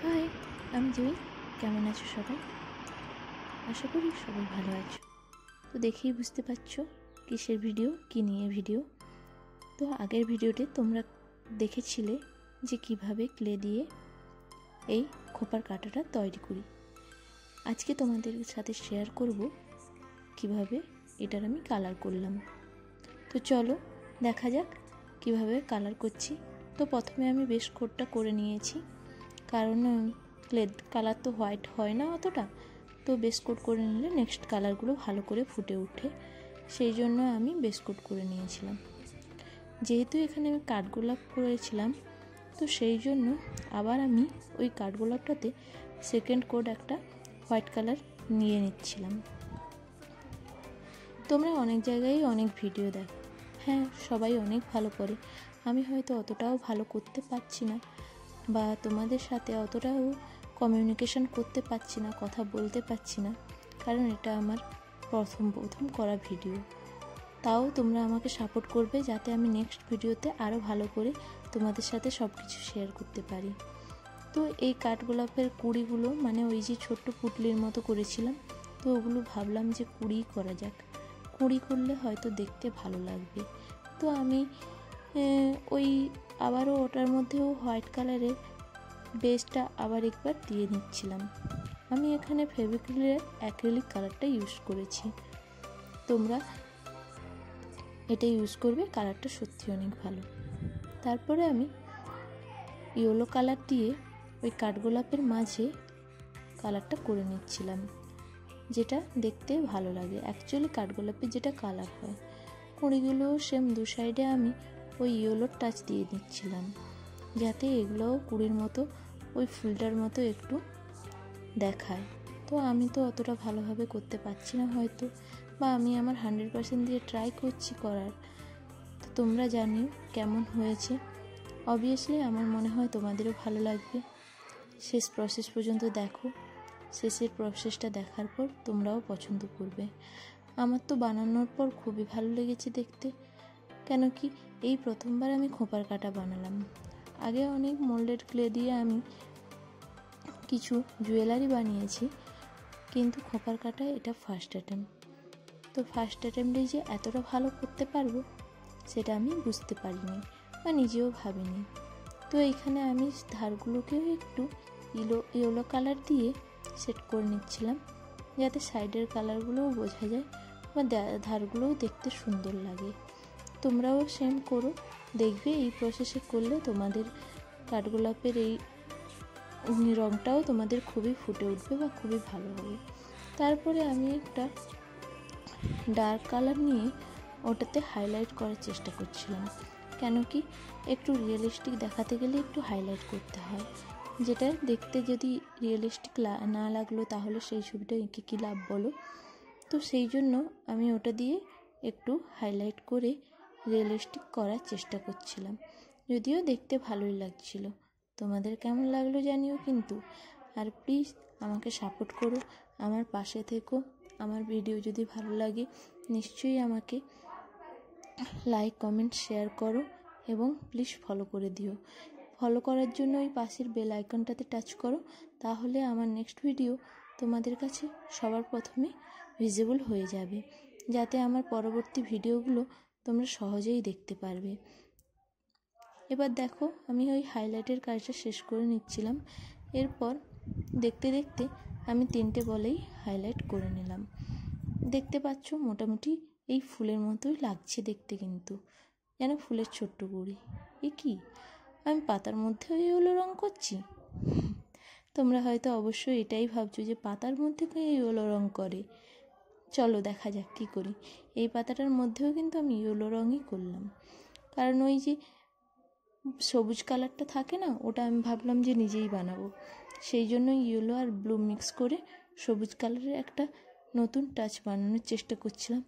High, আমি জুই। কেমন আছো সবাই? আশা করি সবাই ভালো আছো। তো দেখেই বুঝতে পারছো কিসের ভিডিও, কী নিয়ে ভিডিও। তো আগের ভিডিওতে তোমরা দেখেছিলে যে কিভাবে ক্লে দিয়ে এই খোপার কাঁটাটা তৈরি করি। আজকে তোমাদের সাথে শেয়ার করব কিভাবে এটার আমি কালার করলাম। তো চলো দেখা যাক কিভাবে কালার করছি। তো প্রথমে আমি বেশ কোটটা করে নিয়েছি, কারণ ক্লে কালার তো হোয়াইট হয় না অতটা, তো বেস কোট করে নিলে নেক্সট কালারগুলো ভালো করে ফুটে ওঠে, সেই জন্য আমি বেস কোট করে নিয়েছিলাম। যেহেতু এখানে আমি কাঠগোলাপ করেছিলাম, তো সেই জন্য আবার আমি ওই কাঠগোলাপটাতে সেকেন্ড কোট একটা হোয়াইট কালার নিয়ে নিচ্ছিলাম। তোমরা অনেক জায়গায় অনেক ভিডিও দেখো, হ্যাঁ সবাই অনেক ভালো করে, আমি হয়তো অতটাও ভালো করতে পারছি না, বা তোমাদের সাথে অতটাও কমিউনিকেশন করতে পারছি না, কথা বলতে পারছি না, কারণ এটা আমার প্রথম করা ভিডিও। তাও তোমরা আমাকে সাপোর্ট করবে যাতে আমি নেক্সট ভিডিওতে আরও ভালো করে তোমাদের সাথে সব কিছু শেয়ার করতে পারি। তো এই কাঠগোলাপের কুড়িগুলো, মানে ওই যে ছোট্ট পুটলির মতো করেছিলাম, তো ওগুলো ভাবলাম যে কুড়ি করা যাক, কুড়ি করলে হয়তো দেখতে ভালো লাগবে। তো আমি ওই আবারও ওটার মধ্যেও হোয়াইট কালারের বেসটা আবার একবার দিয়ে নিচ্ছিলাম। আমি এখানে ফেভিক্রিলের অ্যাক্রিলিক কালারটা ইউজ করেছি, তোমরা এটা ইউজ করবে, কালারটা সত্যি অনেক ভালো। তারপরে আমি ইয়েলো কালার দিয়ে ওই কাঠগোলাপের মাঝে কালারটা করে নিচ্ছিলাম, যেটা দেখতে ভালো লাগে। অ্যাকচুয়ালি কাঠগোলাপের যেটা কালার হয়, কুড়িগুলো সেম দু সাইডে আমি ওই ইয়েলোর টাচ দিয়ে নিচ্ছিলাম, যাতে এগুলোও কুড়ির মতো ওই ফুলটার মতো একটু দেখায়। তো আমি তো অতটা ভালোভাবে করতে পারছি না হয়তো, বা আমি আমার 100% দিয়ে ট্রাই করছি করার। তো তোমরা জানিও কেমন হয়েছে। অবভিয়াসলি আমার মনে হয় তোমাদেরও ভালো লাগবে। শেষ প্রসেস পর্যন্ত দেখো, শেষের প্রসেসটা দেখার পর তোমরাও পছন্দ করবে। আমার তো বানানোর পর খুবই ভালো লেগেছে দেখতে, কেন কি এই প্রথমবার আমি খোপার কাঁটা বানালাম। আগে অনেক মোল্ডেড ক্লে দিয়ে আমি কিছু জুয়েলারি বানিয়েছি, কিন্তু খোপার কাঁটা এটা ফার্স্ট অ্যাটেম্প্ট। তো ফার্স্ট অ্যাটেম্প্টে যে এতটা ভালো করতে পারবো সেটা আমি বুঝতে পারিনি, বা নিজেও ভাবিনি। তো এইখানে আমি ধারগুলোকেও একটু ইয়েলো কালার দিয়ে সেট করে নিচ্ছিলাম, যাতে সাইডের কালারগুলোও বোঝা যায় বা ধারগুলোও দেখতে সুন্দর লাগে। তোমরাও সেম করো, দেখবে এই প্রসেসে করলে তোমাদের কাঠগোলাপের এই রঙটাও তোমাদের খুবই ফুটে উঠবে বা খুবই ভালো হবে। তারপরে আমি একটা ডার্ক কালার নিয়ে ওটাতে হাইলাইট করার চেষ্টা করছিলাম, কেন কি একটু রিয়েলিস্টিক দেখাতে গেলে একটু হাইলাইট করতে হয়, যেটা দেখতে যদি রিয়েলিস্টিক না লাগলো তাহলে সেই ছবিটা এঁকে কী লাভ বলো। তো সেই জন্য আমি ওটা দিয়ে একটু হাইলাইট করে রিয়েলিস্টিক করার চেষ্টা করছিলাম, যদিও দেখতে ভালোই লাগছিল। তোমাদের কেমন লাগলো জানিও কিন্তু। আর প্লিজ আমাকে সাপোর্ট করো, আমার পাশে থেকো। আমার ভিডিও যদি ভালো লাগে নিশ্চয়ই আমাকে লাইক কমেন্ট শেয়ার করো, এবং প্লিজ ফলো করে দিও। ফলো করার জন্য ওই পাশের বেল আইকনটাতে টাচ করো, তাহলে আমার নেক্সট ভিডিও তোমাদের কাছে সবার প্রথমে ভিজিবল হয়ে যাবে, যাতে আমার পরবর্তী ভিডিওগুলো তোমরা সহজেই দেখতে পারবে। এবার দেখো আমি ওই হাইলাইটের কাজটা শেষ করে নিচ্ছিলাম। এরপর দেখতে দেখতে আমি 3টে বলেই হাইলাইট করে নিলাম। দেখতে পাচ্ছ মোটামুটি এই ফুলের মতোই লাগছে দেখতে, কিন্তু যেন ফুলের ছোট্ট কুঁড়ি। এ কি, আমি পাতার মধ্যেও ইয়েলো রঙ করছি? তোমরা হয়তো অবশ্যই এটাই ভাবছো যে পাতার মধ্যে কে ইয়েলো রঙ করে। চলো দেখা যাক কী করি। এই পাতাটার মধ্যেও কিন্তু আমি ইয়েলো রঙই করলাম, কারণ ওই যে সবুজ কালারটা থাকে না, ওটা আমি ভাবলাম যে নিজেই বানাবো, সেই জন্য ইয়েলো আর ব্লু মিক্স করে সবুজ কালারের একটা নতুন টাচ বানানোর চেষ্টা করছিলাম,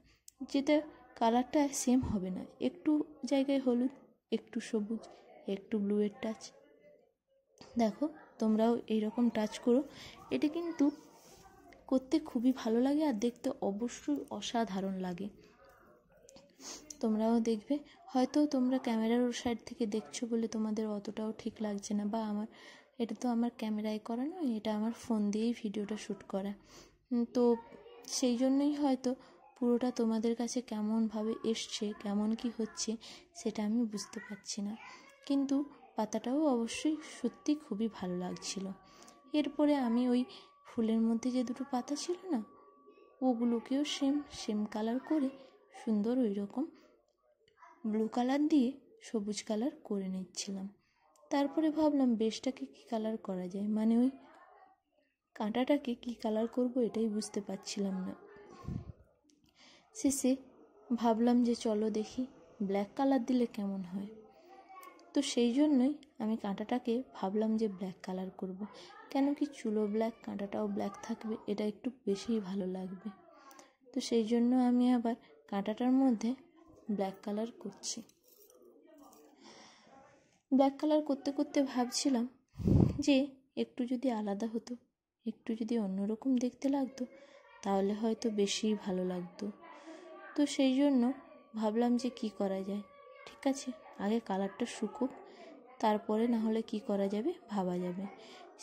যেটা কালারটা সেম হবে না, একটু জায়গায় হলুদ, একটু সবুজ, একটু ব্লুয়ের টাচ। দেখো তোমরাও এইরকম টাচ করো, এটা কিন্তু করতে খুবই ভালো লাগে আর দেখতে অবশ্যই অসাধারণ লাগে। তোমরাও দেখবে, হয়তো তোমরা ক্যামেরার সাইড থেকে দেখছো বলে তোমাদের অতটাও ঠিক লাগছে না, বা আমার এটা তো আমার ক্যামেরায় করা নয়, এটা আমার ফোন দিয়েই ভিডিওটা শ্যুট করা। তো সেই জন্যই হয়তো পুরোটা তোমাদের কাছে কেমনভাবে এসছে, কেমন কি হচ্ছে সেটা আমি বুঝতে পারছি না, কিন্তু পাতাটাও অবশ্যই সত্যি খুবই ভালো লাগছিল। এরপরে আমি ওই ফুলের মধ্যে যে দুটো পাতা ছিল না, ওগুলোকেও সেম কালার করে সুন্দর ওই রকম ব্লু কালার দিয়ে সবুজ কালার করে নিচ্ছিলাম। তারপরে ভাবলাম বেশটাকে কী কালার করা যায়, মানে ওই কাঁটাটাকে কী কালার করব এটাই বুঝতে পারছিলাম না। শেষে ভাবলাম যে চলো দেখি ব্ল্যাক কালার দিলে কেমন হয়। তো সেই জন্যই আমি কাঁটাটাকে ভাবলাম যে ব্ল্যাক কালার করব, কেন কি চুলো ব্ল্যাক, কাঁটাটাও ব্ল্যাক থাকবে, এটা একটু বেশিই ভালো লাগবে। তো সেই জন্য আমি আবার কাঁটাটার মধ্যে ব্ল্যাক কালার করছি। ব্ল্যাক কালার করতে করতে ভাবছিলাম যে একটু যদি আলাদা হতো, একটু যদি অন্যরকম দেখতে লাগতো, তাহলে হয়তো বেশিই ভালো লাগতো। তো সেই জন্য ভাবলাম যে কি করা যায়, ঠিক আছে আগে কালারটা শুকুক, তারপরে না হলে কি করা যাবে ভাবা যাবে।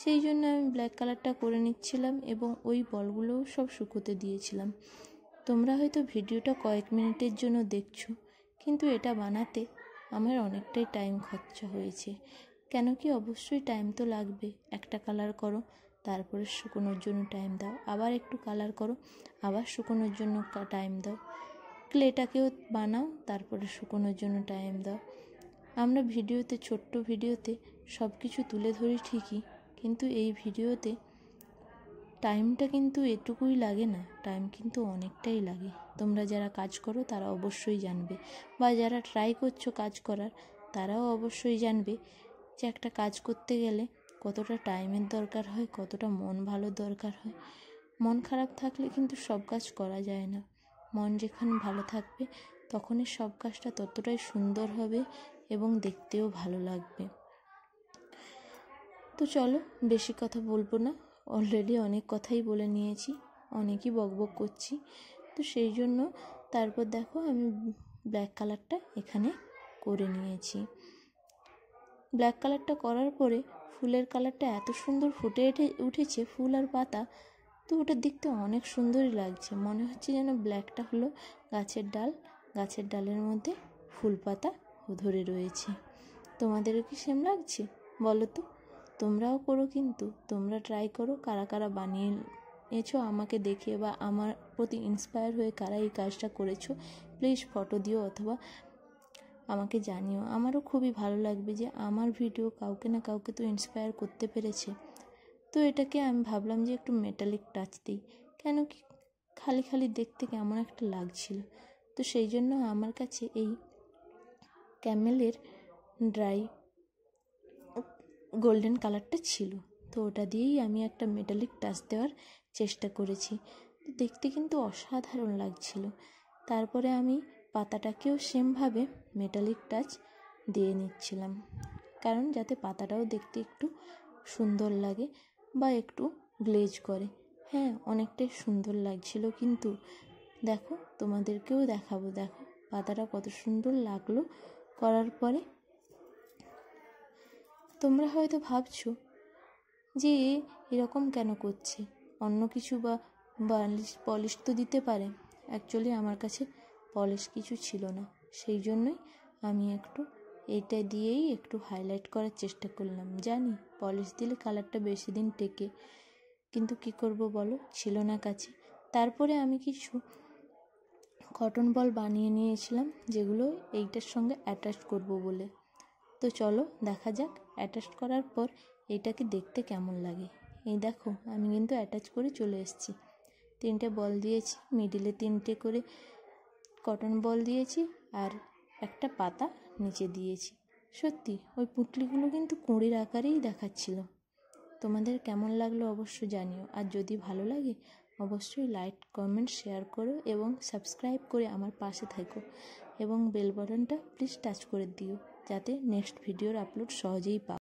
সেই জন্য আমি ব্ল্যাক কালারটা করে নিচ্ছিলাম এবং ওই বলগুলোও সব শুকোতে দিয়েছিলাম। তোমরা হয়তো ভিডিওটা কয়েক মিনিটের জন্য দেখছো, কিন্তু এটা বানাতে আমার অনেকটাই টাইম খরচা হয়েছে। কেন কি অবশ্যই টাইম তো লাগবে, একটা কালার করো, তারপরে শুকোনোর জন্য টাইম দাও, আবার একটু কালার করো, আবার শুকোনোর জন্য টাইম দাও, ক্লেটাকেও বানাও, তারপরে শুকোনোর জন্য টাইম দাও। আমরা ভিডিওতে, ছোট্ট ভিডিওতে সব কিছু তুলে ধরি ঠিকই, কিন্তু এই ভিডিওতে টাইমটা কিন্তু এটুকুই লাগে না, টাইম কিন্তু অনেকটাই লাগে। তোমরা যারা কাজ করো তারা অবশ্যই জানবে, বা যারা ট্রাই করছো কাজ করার তারাও অবশ্যই জানবে যে একটা কাজ করতে গেলে কতটা টাইমের দরকার হয়, কতটা মন ভালো দরকার হয়। মন খারাপ থাকলে কিন্তু সব কাজ করা যায় না। মন যেখানে ভালো থাকবে তখনই সব কাজটা ততটাই সুন্দর হবে এবং দেখতেও ভালো লাগবে। তো চলো বেশি কথা বলবো না, অলরেডি অনেক কথাই বলে নিয়েছি, অনেকই বকবক করছি। তো সেই জন্য তারপর দেখো আমি ব্ল্যাক কালারটা এখানে করে নিয়েছি। ব্ল্যাক কালারটা করার পরে ফুলের কালারটা এত সুন্দর ফুটে উঠেছে, ফুল আর পাতা, তো ওটা দেখতে অনেক সুন্দরই লাগছে। মনে হচ্ছে যেন ব্ল্যাকটা হলো গাছের ডাল, গাছের ডালের মধ্যে ফুল পাতা ধরে রয়েছে। তোমাদেরও কি সেম লাগছে বলো তো? তোমরাও করো, কিন্তু তোমরা ট্রাই করো, কারা কারা বানিয়েছো আমাকে দেখে বা আমার প্রতি ইন্সপায়ার হয়ে কারা এই কাজটা করেছো প্লিজ ফটো দিও অথবা আমাকে জানিও। আমারও খুবই ভালো লাগবে যে আমার ভিডিও কাউকে না কাউকে তো ইন্সপায়ার করতে পেরেছে। তো এটাকে আমি ভাবলাম যে একটু মেটালিক টাচ দিই, কেন কি খালি খালি দেখতে কেমন একটা লাগছিল। তো সেই জন্য আমার কাছে এই ক্যামেলের ড্রাই গোল্ডেন কালারটা ছিল, তো ওটা দিয়েই আমি একটা মেটালিক টাচ দেওয়ার চেষ্টা করেছি। তো দেখতে কিন্তু অসাধারণ লাগছিল। তারপরে আমি পাতাটাকেও সেমভাবে মেটালিক টাচ দিয়ে নিচ্ছিলাম, কারণ যাতে পাতাটাও দেখতে একটু সুন্দর লাগে বা একটু গ্লেজ করে। হ্যাঁ, অনেকটাই সুন্দর লাগছিল, কিন্তু দেখো তোমাদেরকেও দেখাবো, দেখো পাতাটা কত সুন্দর লাগলো করার পরে। তোমরা হয়তো ভাবছো যে এরকম কেন করছে, অন্য কিছু বা পলিশ তো দিতে পারে। অ্যাকচুয়ালি আমার কাছে পলিশ কিছু ছিল না, সেই জন্যই আমি একটু এইটা দিয়েই একটু হাইলাইট করার চেষ্টা করলাম। জানি পলিশ দিলে কালারটা বেশি দিন টেকে, কিন্তু কি করব বলো, ছিল না কাছে। তারপরে আমি কিছু কটন বল বানিয়ে নিয়েছিলাম, যেগুলো এইটার সঙ্গে অ্যাটাচ করব বলে। তো চলো দেখা যাক অ্যাটাচ করার পর এইটাকে দেখতে কেমন লাগে। এই দেখো আমি কিন্তু অ্যাটাচ করে চলে এসেছি। 3টে বল দিয়েছি, মিডিলে 3টে করে কটন বল দিয়েছি আর একটা পাতা নিচে দিয়েছি। সত্যি ওই পুঁটলিগুলো কিন্তু কুঁড়ির আকারেই দেখাচ্ছিল। তোমাদের কেমন লাগলো অবশ্যই জানিও, আর যদি ভালো লাগে অবশ্যই লাইক, কমেন্ট, শেয়ার করো এবং সাবস্ক্রাইব করে আমার পাশে থাকো এবং বেল বাটনটা প্লিজ টাচ করে দিও, যাতে নেক্সট ভিডিওর আপলোড সহজেই পাও।